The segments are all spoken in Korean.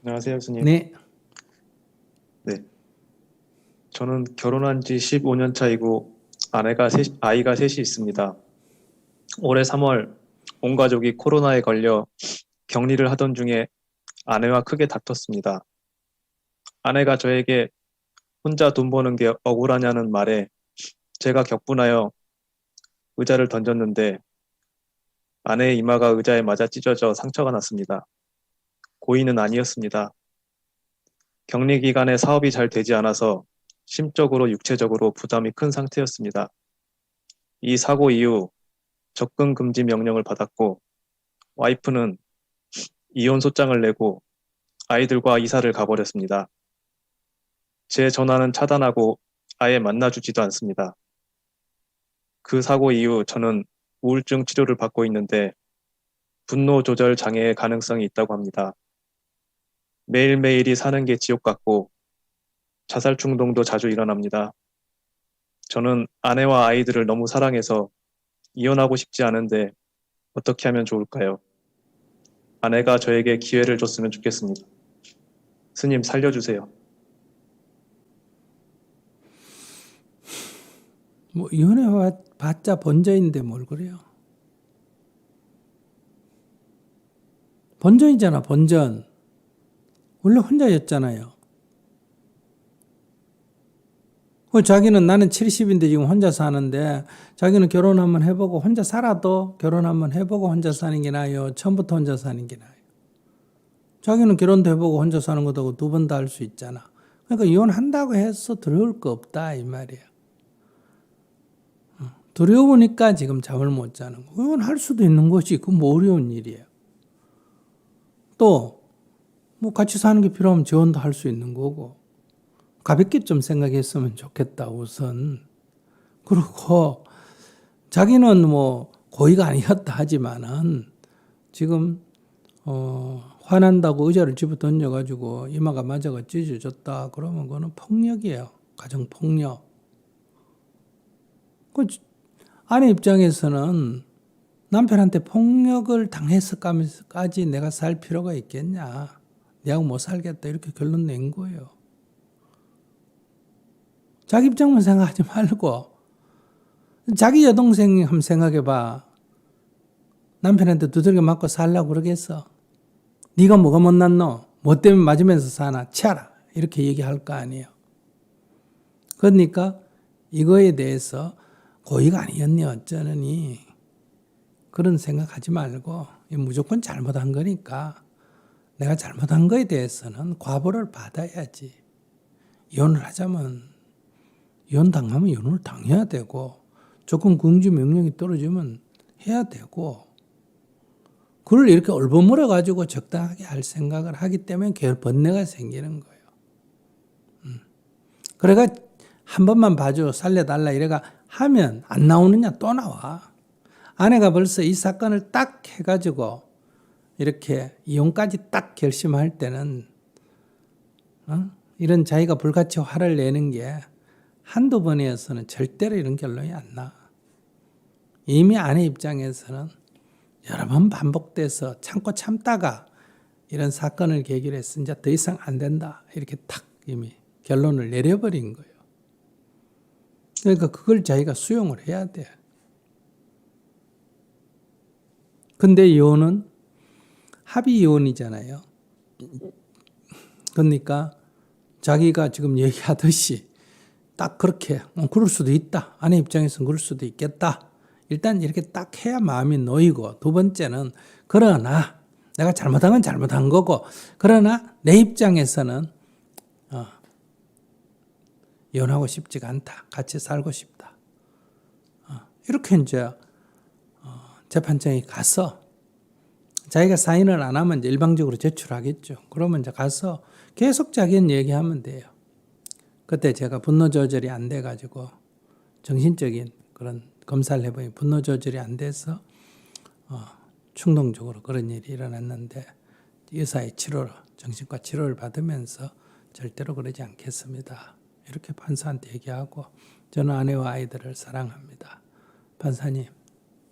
안녕하세요, 스님. 네. 네. 저는 결혼한 지 15년 차이고 아이가 셋이 있습니다. 올해 3월 온 가족이 코로나에 걸려 격리를 하던 중에 아내와 크게 다퉜습니다. 아내가 저에게 혼자 돈 버는 게 억울하냐는 말에 제가 격분하여 의자를 던졌는데 아내의 이마가 의자에 맞아 찢어져 상처가 났습니다. 고의는 아니었습니다. 격리 기간에 사업이 잘 되지 않아서 심적으로 육체적으로 부담이 큰 상태였습니다. 이 사고 이후 접근 금지 명령을 받았고 와이프는 이혼 소장을 내고 아이들과 이사를 가버렸습니다. 제 전화는 차단하고 아예 만나주지도 않습니다. 그 사고 이후 저는 우울증 치료를 받고 있는데 분노 조절 장애의 가능성이 있다고 합니다. 매일매일이 사는 게 지옥 같고 자살 충동도 자주 일어납니다. 저는 아내와 아이들을 너무 사랑해서 이혼하고 싶지 않은데 어떻게 하면 좋을까요? 아내가 저에게 기회를 줬으면 좋겠습니다. 스님 살려주세요. 뭐 이혼해 봤자 번전인데 뭘 그래요? 번전이잖아, 번전. 원래 혼자였잖아요. 자기는 나는 70인데 지금 혼자 사는데 자기는 결혼 한번 해보고 혼자 살아도 결혼 한번 해보고 혼자 사는 게 나아요. 처음부터 혼자 사는 게 나아요. 자기는 결혼도 해보고 혼자 사는 것도 두 번 다 할 수 있잖아. 그러니까 이혼한다고 해서 두려울 거 없다 이 말이야. 두려우니까 지금 잠을 못 자는 거. 이혼할 수도 있는 거지. 그건 뭐 어려운 일이에요. 또 뭐 같이 사는 게 필요하면 지원도 할 수 있는 거고 가볍게 좀 생각했으면 좋겠다 우선. 그리고 자기는 뭐 고의가 아니었다 하지만은 지금 화난다고 의자를 집어 던져가지고 이마가 맞아가 찢어졌다 그러면 그거는 폭력이에요. 가정폭력. 그 아내 입장에서는 남편한테 폭력을 당했을까지 내가 살 필요가 있겠냐. 내하고 못 살겠다 이렇게 결론 낸 거예요. 자기 입장만 생각하지 말고 자기 여동생 한번 생각해봐. 남편한테 두들겨 맞고 살라고 그러겠어. 네가 뭐가 못났노? 뭐 때문에 맞으면서 사나? 치아라. 이렇게 얘기할 거 아니에요. 그러니까 이거에 대해서 고의가 아니었니 어쩌느니 그런 생각하지 말고 무조건 잘못한 거니까 내가 잘못한 거에 대해서는 과보를 받아야지. 이혼을 하자면 이혼 당하면 이혼을 당해야 되고 조건 금지 명령이 떨어지면 해야 되고 그걸 이렇게 얼버무려 가지고 적당하게 할 생각을 하기 때문에 번뇌가 생기는 거예요. 그래가 한 번만 봐줘 살려달라 이래가 하면 안 나오느냐 또 나와. 아내가 벌써 이 사건을 딱 해가지고 이렇게 이혼까지 딱 결심할 때는 이런 자기가 불같이 화를 내는 게 한두 번이어서는 절대로 이런 결론이 안 나. 이미 아내 입장에서는 여러 번 반복돼서 참고 참다가 이런 사건을 계기로 해서 이제 더 이상 안 된다. 이렇게 탁 이미 결론을 내려버린 거예요. 그러니까 그걸 자기가 수용을 해야 돼. 근데 이혼은 합의 이혼이잖아요. 그러니까 자기가 지금 얘기하듯이 딱 그렇게 그럴 수도 있다. 아내 입장에서는 그럴 수도 있겠다. 일단 이렇게 딱 해야 마음이 놓이고 두 번째는 그러나 내가 잘못한 건 잘못한 거고 그러나 내 입장에서는 이혼하고 싶지가 않다. 같이 살고 싶다. 이렇게 이제 재판장에 가서 자기가 사인을 안 하면 이제 일방적으로 제출하겠죠. 그러면 이제 가서 계속 자기는 얘기하면 돼요. 그때 제가 분노 조절이 안 돼가지고 정신적인 그런 검사를 해보니 분노 조절이 안 돼서 충동적으로 그런 일이 일어났는데 의사의 치료를 정신과 치료를 받으면서 절대로 그러지 않겠습니다. 이렇게 판사한테 얘기하고 저는 아내와 아이들을 사랑합니다. 판사님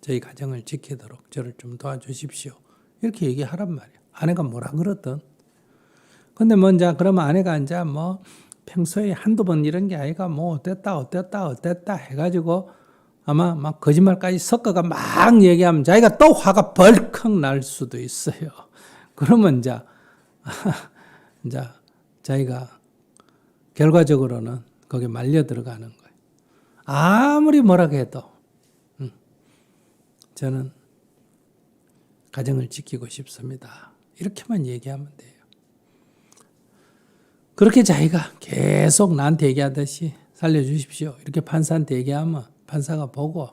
저희 가정을 지키도록 저를 좀 도와주십시오. 이렇게 얘기하란 말이에요. 아내가 뭐라 그러든 근데 뭐 이제 그러면 아내가 이제 뭐 평소에 한두 번 이런 게 아이가 뭐 어땠다 해가지고 아마 막 거짓말까지 섞어가 막 얘기하면 자기가 또 화가 벌컥 날 수도 있어요. 그러면 이제 자기가 결과적으로는 거기에 말려 들어가는 거예요. 아무리 뭐라고 해도 저는 가정을 지키고 싶습니다. 이렇게만 얘기하면 돼요. 그렇게 자기가 계속 나한테 얘기하듯이 살려주십시오. 이렇게 판사한테 얘기하면 판사가 보고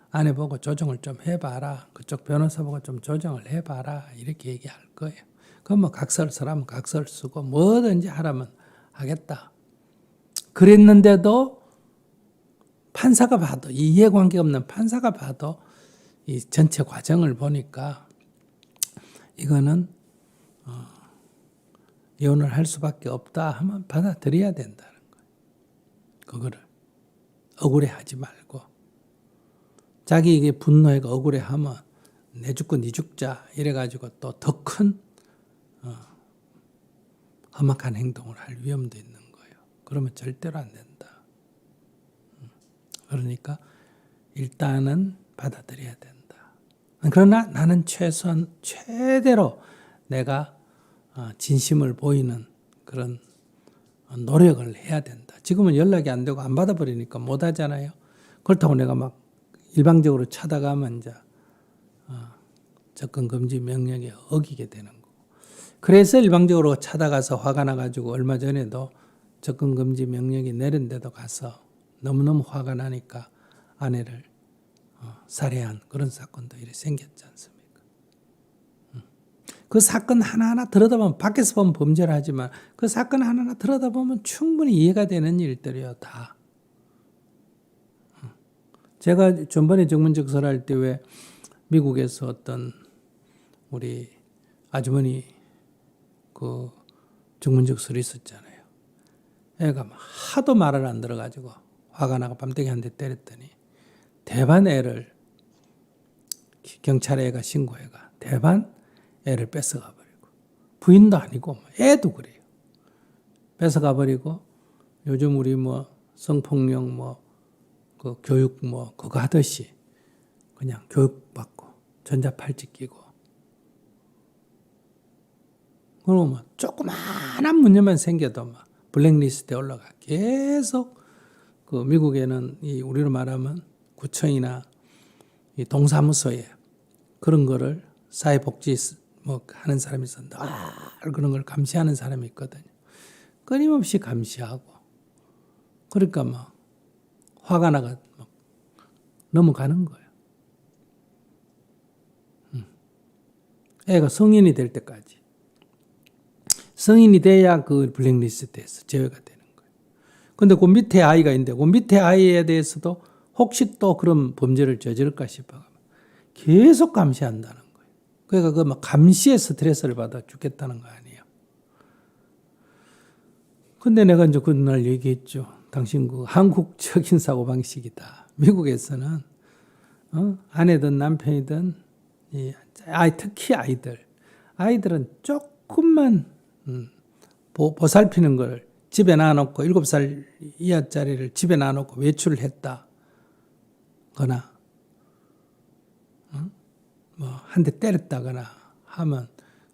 아내 보고 조정을 좀 해봐라. 그쪽 변호사 보고 좀 조정을 해봐라. 이렇게 얘기할 거예요. 그럼 뭐 각서를 쓰라면 각서를 쓰고 뭐든지 하라면 하겠다. 그랬는데도 판사가 봐도 이해관계 없는 판사가 봐도 이 전체 과정을 보니까 이거는 이혼을 할 수밖에 없다 하면 받아들여야 된다는 거예요. 그거를 억울해하지 말고 자기에게 분노해가 억울해하면 내 죽고 네 죽자 이래가지고 또 더 큰 험악한 행동을 할 위험도 있는 거예요. 그러면 절대로 안 된다. 그러니까 일단은 받아들여야 된다. 그러나 나는 최소한 최대로 내가 진심을 보이는 그런 노력을 해야 된다. 지금은 연락이 안 되고 안 받아버리니까 못 하잖아요. 그렇다고 내가 막 일방적으로 찾아가면 이제 접근 금지 명령에 어기게 되는 거고. 그래서 일방적으로 찾아가서 화가 나가지고 얼마 전에도 접근 금지 명령이 내린데도 가서 너무너무 화가 나니까 아내를 살해한 그런 사건도 이렇게 생겼지 않습니까? 그 사건 하나하나 들여다보면 밖에서 보면 범죄를 하지만 그 사건 하나하나 들여다보면 충분히 이해가 되는 일들이요 다. 제가 전번에 정문적설 할 때 왜 미국에서 어떤 우리 아주머니 그 정문적설이 있었잖아요. 애가 하도 말을 안 들어가지고 화가 나고 밤새기 한 대 때렸더니 대반 애를 경찰에 애가 신고해가 대반 애를 뺏어가 버리고 부인도 아니고 애도 그래요. 뺏어가 버리고 요즘 우리 뭐 성폭력 뭐 그 교육 뭐 그거 하듯이 그냥 교육받고 전자팔찌 끼고 그러면 뭐 조그마한 문제만 생겨도 막 블랙리스트에 올라가 계속 그 미국에는 이 우리로 말하면 구청이나 이 동사무소에 그런 거를 사회복지 뭐 하는 사람이 있었는데 그런 걸 감시하는 사람이 있거든요. 끊임없이 감시하고 그러니까 막 화가 나가 막 넘어가는 거예요. 애가 성인이 될 때까지 성인이 돼야 그 블랙리스트에서 제외가 되는 거예요. 근데 그 밑에 아이가 있는데 그 밑에 아이에 대해서도 혹시 또 그런 범죄를 저지를까 싶어 계속 감시한다는 거예요. 그러니까 그 막 감시에 스트레스를 받아 죽겠다는 거 아니에요. 근데 내가 이제 그날 얘기했죠. 당신 그 한국적인 사고방식이다. 미국에서는 아내든 남편이든 특히 아이들은 조금만 보살피는 걸 집에 놔놓고 7살 이하짜리를 집에 놔놓고 외출을 했다. 거나 뭐 한 대 때렸다거나 하면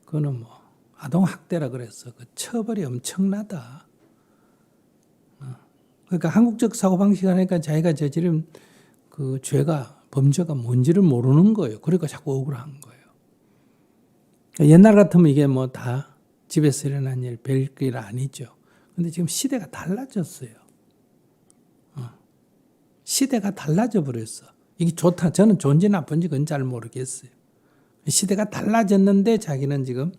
그거는 뭐 아동학대라 그래서 그 처벌이 엄청나다. 그러니까 한국적 사고방식 하니까 자기가 저지른 그 죄가 범죄가 뭔지를 모르는 거예요. 그러니까 자꾸 억울한 거예요. 옛날 같으면 이게 뭐 다 집에서 일어난 일, 별일 아니죠. 근데 지금 시대가 달라졌어요. 시대가 달라져 버렸어. 이게 좋다. 저는 좋은지 나쁜지 그건 잘 모르겠어요. 시대가 달라졌는데 자기는 지금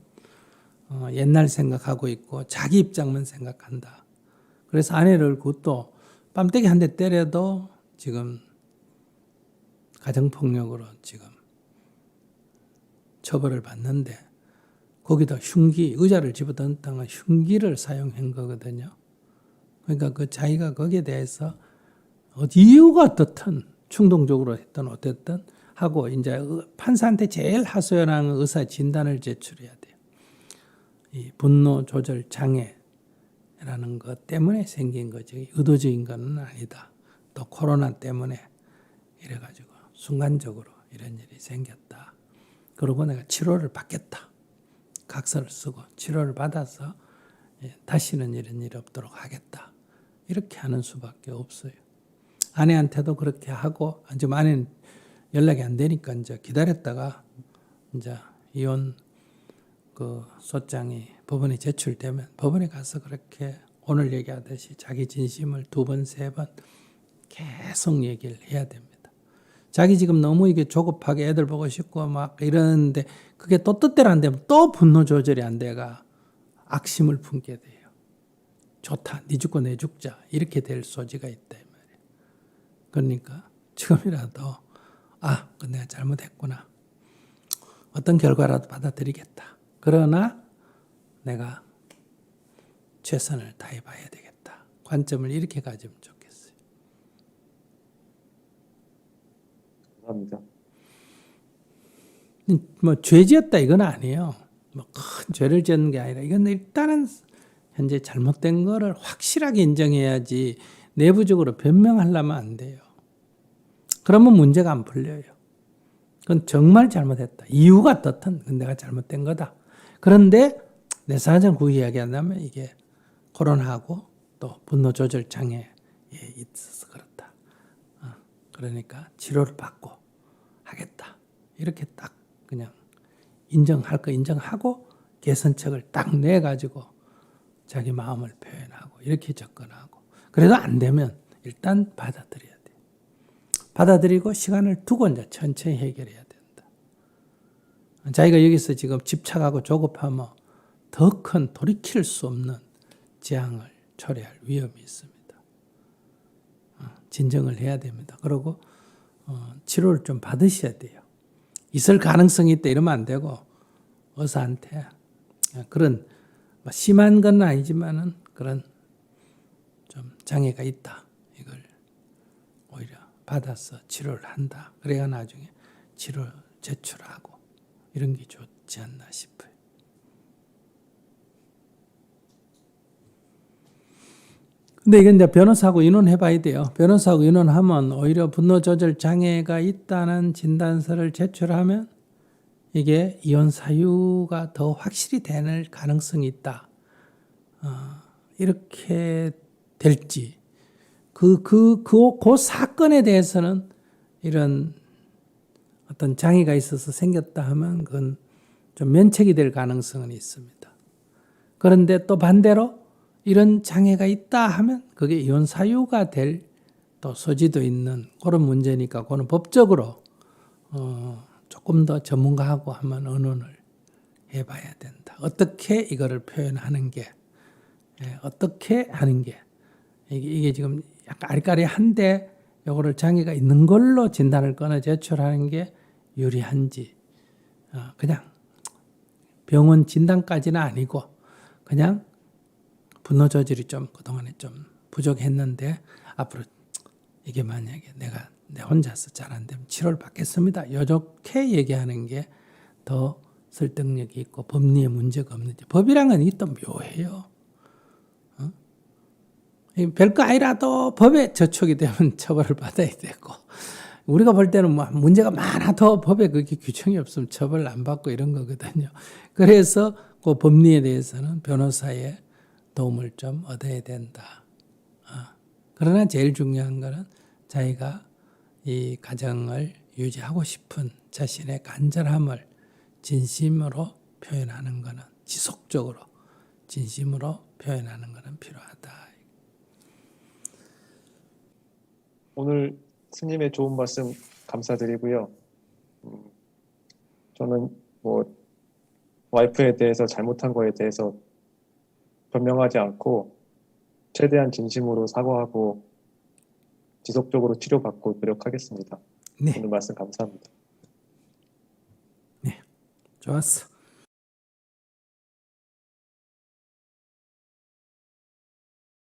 옛날 생각하고 있고 자기 입장만 생각한다. 그래서 아내를 그것도 뺨때기 한 대 때려도 지금 가정폭력으로 지금 처벌을 받는데 거기다 흉기, 의자를 집어던졌다가 흉기를 사용한 거거든요. 그러니까 그 자기가 거기에 대해서 이유가 어떻든 충동적으로 했든 어쨌든 하고 이제 판사한테 제일 하소연하는 의사 진단을 제출해야 돼요. 이 분노 조절 장애라는 것 때문에 생긴 거지 의도적인 건 아니다. 또 코로나 때문에 이래가지고 순간적으로 이런 일이 생겼다. 그러고 내가 치료를 받겠다. 각서를 쓰고 치료를 받아서 다시는 이런 일이 없도록 하겠다. 이렇게 하는 수밖에 없어요. 아내한테도 그렇게 하고 지금 아내는 연락이 안 되니까 이제 기다렸다가 이제 이혼 그 소장이 법원에 제출되면 법원에 가서 그렇게 오늘 얘기하듯이 자기 진심을 2번, 3번 계속 얘기를 해야 됩니다. 자기 지금 너무 이게 조급하게 애들 보고 싶고 막 이러는데 그게 또 뜻대로 안 되면 또 분노 조절이 안 돼가 악심을 품게 돼요. 좋다. 네 죽고 내 죽자. 이렇게 될 소지가 있다. 이 말이에요. 그러니까 지금이라도 내가 잘못했구나. 어떤 결과라도 받아들이겠다. 그러나 내가 최선을 다해봐야 되겠다. 관점을 이렇게 가지면 좋겠어요. 감사합니다. 뭐 죄지었다 이건 아니에요. 뭐 큰 죄를 지은 게 아니라 이건 일단은 현재 잘못된 거를 확실하게 인정해야지 내부적으로 변명하려면 안 돼요. 그러면 문제가 안 풀려요. 그건 정말 잘못했다. 이유가 어떻든 내가 잘못된 거다. 그런데 내 사정 구 이야기한다면 이게 코로나하고 또 분노 조절 장애에 있어서 그렇다. 그러니까 치료를 받고 하겠다. 이렇게 딱 그냥 인정할 거 인정하고 개선책을 딱 내가지고 자기 마음을 표현하고 이렇게 접근하고 그래도 안 되면 일단 받아들여야 돼요. 받아들이고 시간을 두고 이제 천천히 해결해야 된다. 자기가 여기서 지금 집착하고 조급하면 더 큰 돌이킬 수 없는 재앙을 초래할 위험이 있습니다. 진정을 해야 됩니다. 그리고 치료를 좀 받으셔야 돼요. 있을 가능성이 있다 이러면 안 되고 의사한테 그런 심한 건 아니지만은 그런 좀 장애가 있다. 이걸 오히려 받아서 치료를 한다. 그래야 나중에 치료 제출하고 이런 게 좋지 않나 싶어요. 근데 이건 이제 변호사하고 의논해 봐야 돼요. 변호사하고 의논하면 오히려 분노 조절 장애가 있다는 진단서를 제출하면 이게 이혼 사유가 더 확실히 될 가능성이 있다. 이렇게 될지. 그 사건에 대해서는 이런 어떤 장애가 있어서 생겼다 하면 그건 좀 면책이 될 가능성은 있습니다. 그런데 또 반대로 이런 장애가 있다 하면 그게 이혼 사유가 될 또 소지도 있는 그런 문제니까 그거는 법적으로 조금 더 전문가하고 한번 의논을 해봐야 된다. 어떻게 이거를 표현하는 게 어떻게 하는 게 이게 지금 약간 아리까리한데 요거를 장애가 있는 걸로 진단을 꺼내 제출하는 게 유리한지 그냥 병원 진단까지는 아니고 그냥 분노 조절이 좀 그동안에 좀 부족했는데 앞으로 이게 만약에 내 혼자서 잘 안 되면 치료를 받겠습니다. 이렇게 얘기하는 게 더 설득력이 있고 법리에 문제가 없는지. 법이란 건 이게 또 묘해요. 별거 아니라도 법에 저촉이 되면 처벌을 받아야 되고 우리가 볼 때는 뭐 문제가 많아도 법에 그렇게 규정이 없으면 처벌을 안 받고 이런 거거든요. 그래서 그 법리에 대해서는 변호사의 도움을 좀 얻어야 된다. 그러나 제일 중요한 거는 자기가 이 가정을 유지하고 싶은 자신의 간절함을 진심으로 표현하는 것은 지속적으로 진심으로 표현하는 것은 필요하다. 오늘 스님의 좋은 말씀 감사드리고요. 저는 뭐 와이프에 대해서 잘못한 거에 대해서 변명하지 않고 최대한 진심으로 사과하고 지속적으로 치료받고 노력하겠습니다. 네, 오늘 말씀 감사합니다. 좋았어.